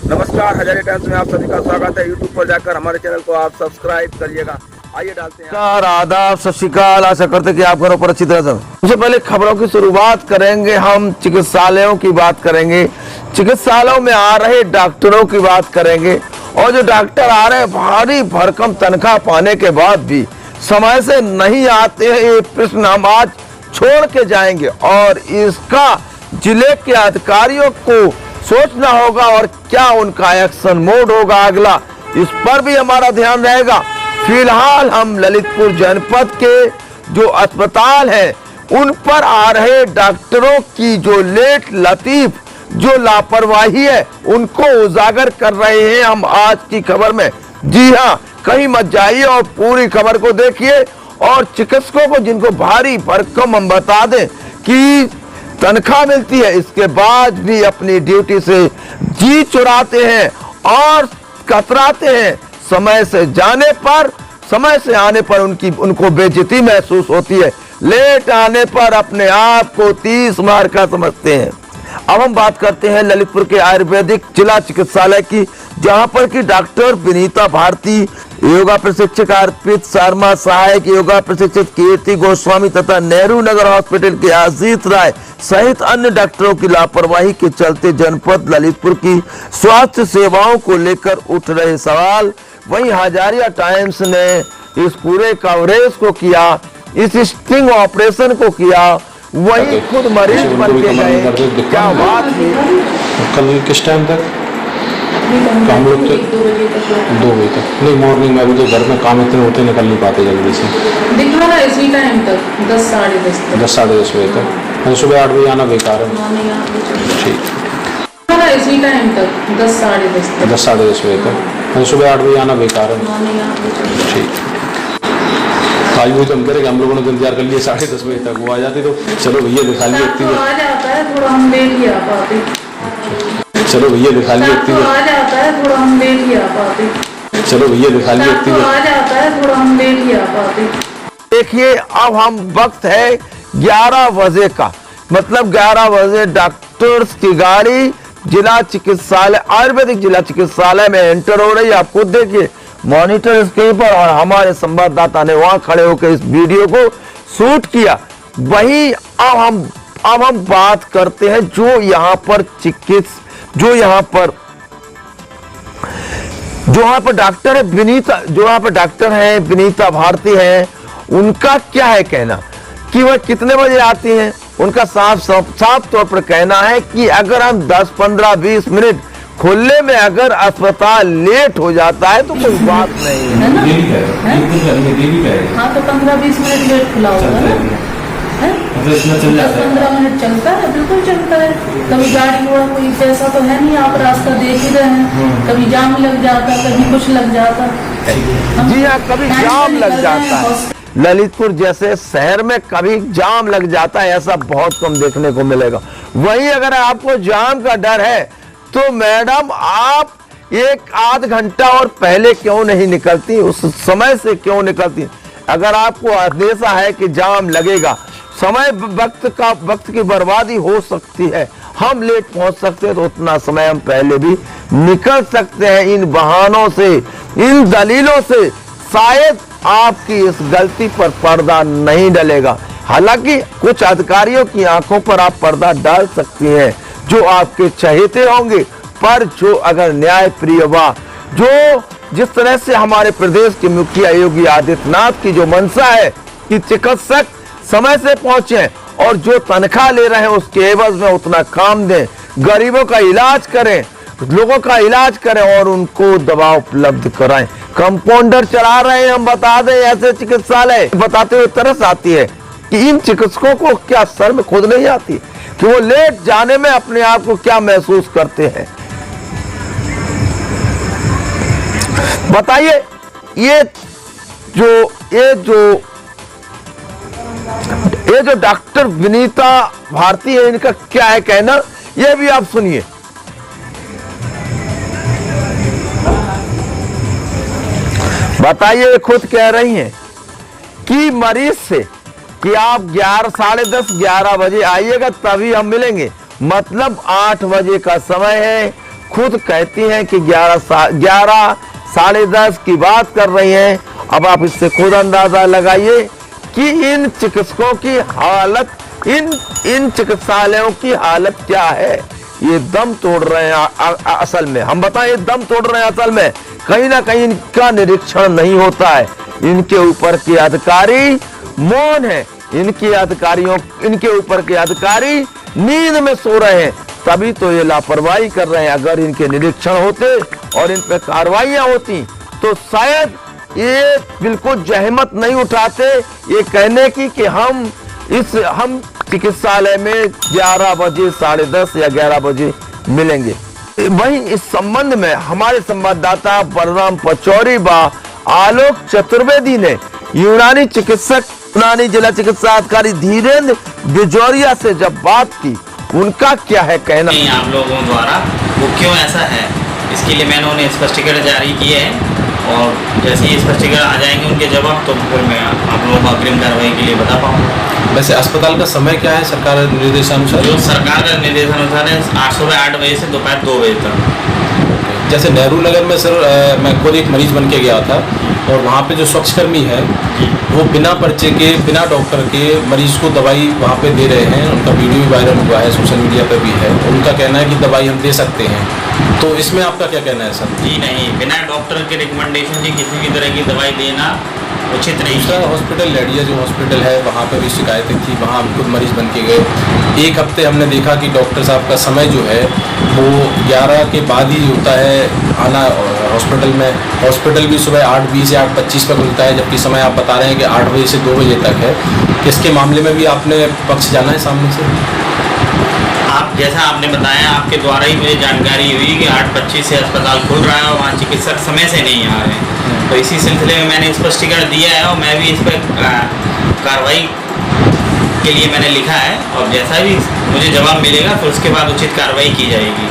नमस्कार, हजारे टाइम्स में आप सभी का स्वागत है। यूट्यूब पर जाकर हमारे चैनल को आप सब्सक्राइब करिएगा। आइए डालते हैं। आदाब, सत श्री अकाल। आशा करते कि आप घरों पर अच्छी तरह से। सबसे पहले खबरों की शुरुआत करेंगे। हम चिकित्सालयों की बात करेंगे, चिकित्सालयों में आ रहे डॉक्टरों की बात करेंगे। और जो डॉक्टर आ रहे हैं भारी भरकम तनख्वाह पाने के बाद भी समय से नहीं आते हैं, ये प्रश्न हम आज छोड़ के जाएंगे और इसका जिले के अधिकारियों को सोचना होगा और क्या उनका एक्शन मोड होगा अगला, इस पर भी हमारा ध्यान रहेगा। फिलहाल हम ललितपुर जनपद के जो अस्पताल हैं उन पर आ रहे डॉक्टरों की जो लेट लतीफ जो लापरवाही है उनको उजागर कर रहे हैं हम आज की खबर में। जी हाँ, कहीं मत जाइए और पूरी खबर को देखिए। और चिकित्सकों को जिनको भारी भरकम हम बता दें कि तनख्वाह मिलती है, इसके बाद भी अपनी ड्यूटी से जी चुराते हैं और कतराते हैं। समय से जाने पर, समय से आने पर उनको बेइज्जती महसूस होती है, लेट आने पर अपने आप को 30 मार का समझते हैं। अब हम बात करते हैं ललितपुर के आयुर्वेदिक जिला चिकित्सालय की, जहां पर की डॉक्टर विनीता भारती, योगा प्रशिक्षक अर्पित शर्मा, सहायक योगा प्रशिक्षक कीर्ति गोस्वामी तथा नेहरू नगर हॉस्पिटल के आजीत राय सहित अन्य डॉक्टरों की लापरवाही के चलते जनपद ललितपुर की स्वास्थ्य सेवाओं को लेकर उठ रहे सवाल। वहीं हजारिया टाइम्स ने इस पूरे कवरेज को किया, इस स्टिंग ऑपरेशन को किया, वही खुद मरीज बन के गए। क्या बात है। कल किस टाइम तक हम लोग? 2 बजे तक नहीं, मॉर्निंग में अभी तो घर में काम इतने होते निकल नहीं पाते जल्दी से। दिखा ना इसी टाइम तक 10 साढ़े 10 तक। 10 साढ़े 10 बजे तक। मतलब सुबह 8 बजे आना बेकार है। ठीक, ना इसी टाइम तक 10 साढ़े 10 तक। 10 साढ़े 10 बजे तक। मतलब सुबह 8 बजे आना बेकार है। ठीक, आज वही तो हम कह रहे हम लोगों ने इंतजार कर लिया 10:30 बजे तक, वो आ जाती तो चलो भैया दिखा लिए। आ जाता है थोड़ा, हम लेट ही आ पाते। चलो भैया दिखा लिए। आ जाता है थोड़ा, हम लेट ही आ पाते। चलो भैया दिखा लिए। आ जाता है थोड़ा, हम लेट ही आ पाते। देखिए, अब हम वक्त है 11 बजे का, मतलब 11 बजे डॉक्टर्स की गाड़ी जिला चिकित्सालय, आयुर्वेदिक जिला चिकित्सालय में एंटर हो रही है। आप खुद देखिए मॉनिटर स्क्रीन पर, और हमारे संवाददाता ने वहां खड़े होकर इस वीडियो को शूट किया। वहीं अब हम बात करते हैं जो यहाँ पर जो यहाँ पर डॉक्टर है विनीता, जो यहाँ पर डॉक्टर है विनीता भारती है, उनका क्या है कहना कि वह कितने बजे आती हैं। उनका साफ तौर पर कहना है कि अगर हम 10, 15, 20 मिनट खुलने में अगर अस्पताल लेट हो जाता है तो कोई बात नहीं है। हाँ, तो 15-20 मिनट लेट खुला होगा ना, 10-15 मिनट चलता है, बिल्कुल चलता है। कभी गाड़ी घोड़ा कोई ऐसा तो है नहीं, आप रास्ता देख ही रहे हैं, कभी जाम लग जाता, कभी कुछ लग जाता। जी हाँ, कभी जाम लग जाता है। ललितपुर जैसे शहर में कभी जाम लग जाता है, ऐसा बहुत कम देखने को मिलेगा। वहीं अगर आपको जाम का डर है तो मैडम आप 1-आध घंटा और पहले क्यों नहीं निकलती, उस समय से क्यों निकलती। अगर आपको अंदेशा है कि जाम लगेगा, समय वक्त की बर्बादी हो सकती है, हम लेट पहुंच सकते हैं, तो उतना समय हम पहले भी निकल सकते हैं। इन बहानों से, इन दलीलों से शायद आपकी इस गलती पर पर्दा नहीं डलेगा। हालांकि कुछ अधिकारियों की आंखों पर आप पर्दा डाल सकती हैं जो आपके चहेते होंगे, पर जो अगर न्याय प्रिय वा, जो जिस तरह से हमारे प्रदेश के मुखिया योगी आदित्यनाथ की जो मंशा है कि चिकित्सक समय से पहुंचे और जो तनख्वाह ले रहे हैं उसके एवज में उतना काम दें, गरीबों का इलाज करें, लोगों का इलाज करें और उनको दवा उपलब्ध कराएं। कंपाउंडर चला रहे हैं, हम बता दें ऐसे चिकित्सालय, बताते हुए तरस आती है कि इन चिकित्सकों को क्या शर्म खुद नहीं आती कि वो लेट जाने में अपने आप को क्या महसूस करते हैं। बताइए, ये जो डॉक्टर विनीता भारती है, इनका क्या है कहना, ये भी आप सुनिए। बताइए, खुद कह रही हैं कि मरीज से कि आप 11, साढ़े 10, 11 बजे आइएगा तभी हम मिलेंगे, मतलब 8 बजे का समय है, खुद कहती हैं कि 11 साढ़े 10 की बात कर रही हैं। अब आप इससे खुद अंदाजा लगाइए कि इन चिकित्सकों की हालत, इन चिकित्सालयों की हालत क्या है। ये दम तोड़ रहे हैं असल में, हम बताएं ये दम तोड़ रहे हैं असल में। कहीं ना कहीं इनका निरीक्षण नहीं होता है, इनके ऊपर के अधिकारी मौन है, इनके ऊपर के अधिकारी नींद में सो रहे हैं, तभी तो ये लापरवाही कर रहे हैं। अगर इनके निरीक्षण होते और इन पर कार्रवाइयां होती तो शायद ये बिल्कुल जहमत नहीं उठाते ये कहने की कि हम चिकित्सालय में 11 बजे, साढ़े 10 या 11 बजे मिलेंगे। वहीं इस संबंध में हमारे संवाददाता बलराम पचौरी व आलोक चतुर्वेदी ने यूनानी जिला चिकित्सा अधिकारी धीरेन्द्र बिजौरिया से जब बात की, उनका क्या है कहना। नहीं, आप लोगों द्वारा वो क्यों ऐसा है, इसके लिए मैंने उन्हें स्पष्टीकरण जारी किए हैं और जैसे ही स्पष्टीकरण आ जाएंगे उनके जवाब, तो फिर मैं आप लोगों को अग्रिम कार्रवाई के लिए बता पाऊंगा। वैसे अस्पताल का समय क्या है सरकार निर्देशानुसार? जो सरकार का निर्देशानुसार है 8 सुबह 8 बजे से दोपहर 2 बजे तक। जैसे नेहरू नगर में सर मैं खुद एक मरीज बन के गया था और वहाँ पे जो स्वच्छकर्मी है वो बिना पर्चे के, बिना डॉक्टर के मरीज को दवाई वहाँ पे दे रहे हैं। उनका वीडियो भी वायरल हुआ है, सोशल मीडिया पे भी है। उनका कहना है कि दवाई हम दे सकते हैं, तो इसमें आपका क्या कहना है सर? जी नहीं, बिना डॉक्टर के रिकमेंडेशन की किसी भी तरह की दवाई देना उचित नहीं है। हॉस्पिटल लेडिया जो हॉस्पिटल है वहाँ पे भी शिकायतें थी, वहाँ हम खुद मरीज बन के गए। एक हफ्ते हमने देखा कि डॉक्टर साहब का समय जो है वो 11 के बाद ही होता है आना हॉस्पिटल में। हॉस्पिटल भी सुबह 8:20 या 8:25 पर खुलता है, जबकि समय आप बता रहे हैं कि 8 बजे से 2 बजे तक है। इसके मामले में भी आपने पक्ष जाना है सामने से? आप जैसा आपने बताया, आपके द्वारा ही मुझे जानकारी हुई कि 8:25 से अस्पताल खुल रहा है और वहाँ चिकित्सक समय से नहीं आ रहे हैं। तो इसी सिलसिले में मैंने स्पष्टीकरण दिया है और मैं भी इस पर कार्रवाई के लिए मैंने लिखा है और जैसा भी मुझे जवाब मिलेगा फिर उसके बाद उचित कार्रवाई की जाएगी।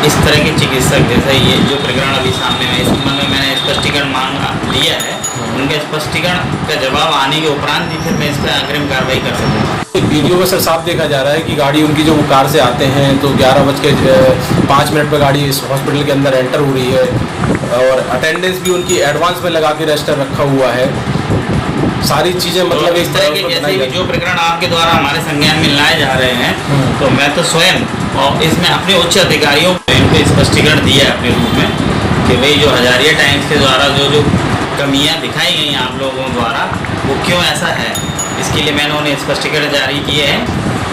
इस तरह के चिकित्सक जैसे ये जो प्रकरण अभी सामने है, इस संबंध में मैंने स्पष्टीकरण मांग लिया है। उनके स्पष्टीकरण का जवाब आने के उपरांत ही फिर मैं इस पर अग्रिम कार्रवाई कर सकूँगा। वीडियो में सर साफ देखा जा रहा है कि गाड़ी उनकी जो कार से आते हैं तो 11:05 पर गाड़ी इस हॉस्पिटल के अंदर एंटर हो रही है और अटेंडेंस भी उनकी एडवांस में लगा के रजिस्टर रखा हुआ है। सारी चीज़ें मतलब इस तरह के जैसे भी जो प्रकरण आपके द्वारा हमारे संज्ञान में लाए जा रहे हैं, तो मैं तो स्वयं और इसमें अपने उच्च अधिकारियों को इनको स्पष्टीकरण दिया है अपने रूप में कि भाई जो हजारिया टाइम्स के द्वारा जो कमियां दिखाई गई आप लोगों द्वारा वो क्यों ऐसा है, इसके लिए मैंने उन्हें स्पष्टीकरण जारी किए हैं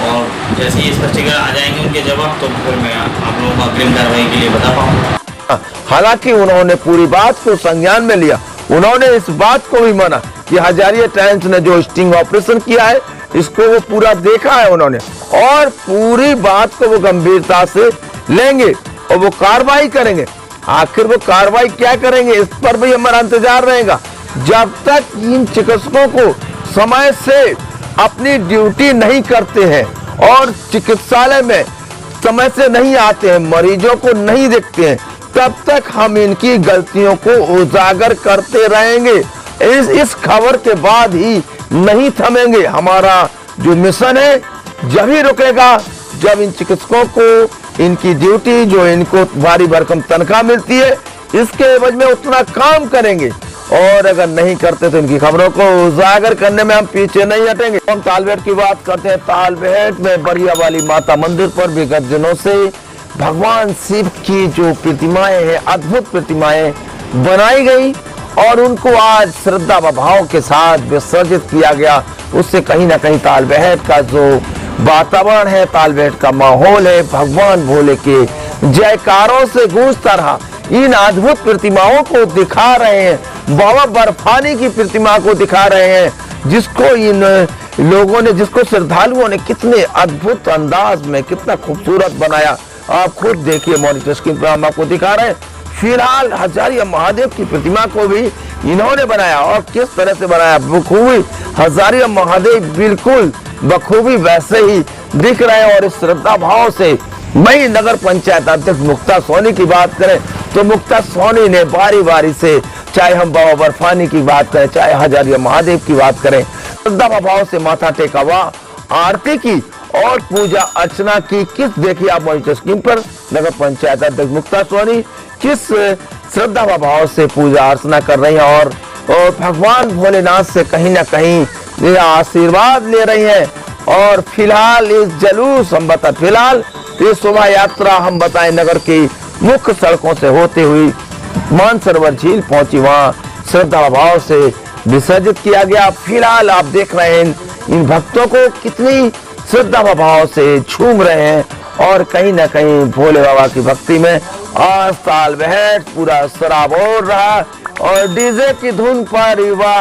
और जैसे ही स्पष्टीकरण आ जाएंगे उनके जवाब, तो फिर मैं आप लोगों को अग्रिम कार्रवाई के लिए बता पाऊँगा। हालांकि उन्होंने पूरी बात को संज्ञान में लिया, उन्होंने इस बात को भी माना कि हजारिया टाइम्स ने जो स्टिंग ऑपरेशन किया है इसको वो पूरा देखा है उन्होंने और पूरी बात को वो गंभीरता से लेंगे और वो कार्रवाई करेंगे। आखिर वो कार्रवाई क्या करेंगे इस पर भी हमारा इंतजार रहेगा। जब तक इन चिकित्सकों को समय से अपनी ड्यूटी नहीं करते हैं और चिकित्सालय में समय से नहीं आते हैं, मरीजों को नहीं देखते हैं, तब तक हम इनकी गलतियों को उजागर करते रहेंगे। इस खबर के बाद ही नहीं थमेंगे। हमारा जो मिशन है जब ही रुकेगा जब इन चिकित्सकों को इनकी ड्यूटी जो इनको भारी भरकम तनख्वाह मिलती है इसके एवज में उतना काम करेंगे और अगर नहीं करते तो इनकी खबरों को उजागर करने में हम पीछे नहीं हटेंगे। हम तालबेहट की बात करते हैं। तालबेहट में बरिया वाली माता मंदिर पर विगत दिनों से भगवान शिव की जो प्रतिमाएं हैं, अद्भुत प्रतिमाएं बनाई गई और उनको आज श्रद्धा व भाव के साथ विसर्जित किया गया। उससे कहीं ना कहीं तालबेहट का जो वातावरण है, तालबेहट का माहौल है, भगवान भोले के जयकारों से गूंजता रहा। इन अद्भुत प्रतिमाओं को दिखा रहे हैं, बाबा बर्फानी की प्रतिमा को दिखा रहे हैं, जिसको इन लोगों ने, जिसको श्रद्धालुओं ने कितने अद्भुत अंदाज में कितना खूबसूरत बनाया। आप खुद देखिए, मॉनिटर स्क्रीन पर हम आपको दिखा रहे हैं। फिलहाल हजारिया महादेव की प्रतिमा को भी इन्होंने बनाया और किस तरह से बनाया बखूबी। हजारिया महादेव बिल्कुल बखूबी वैसे ही दिख रहे हैं और इस श्रद्धा भाव से वही नगर पंचायत अध्यक्ष मुक्ता सोनी की बात करें तो मुक्ता सोनी ने बारी बारी से, चाहे हम बाबा बर्फानी की बात करें, चाहे हजारिया महादेव की बात करें, श्रद्धा भाव से माथा टेका हुआ, आरती की और पूजा अर्चना की। किस देखिए आप मॉनिटर स्क्रीन पर नगर पंचायत अध्यक्ष मुक्ता सोनी किस श्रद्धा व भाव से पूजा अर्चना कर रही हैं और भगवान भोलेनाथ से कहीं ना कहीं आशीर्वाद ले रही हैं। और फिलहाल इस जुलूस हम बता फिलहाल ये शोभा यात्रा हम बताएं नगर की मुख्य सड़कों से होते हुई मानसरोवर झील पहुंची, वहां श्रद्धा भाव से विसर्जित किया गया। फिलहाल आप देख रहे हैं इन भक्तों को कितनी श्रद्धा भाव से झूम रहे हैं और कहीं ना कहीं भोले बाबा की भक्ति में आज साल बहर पूरा सराबोर रहा और डीजे की धुन पर युवा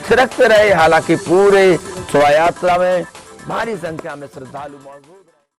थिरकते रहे। हालांकि पूरे शोभा यात्रा में भारी संख्या में श्रद्धालु मौजूद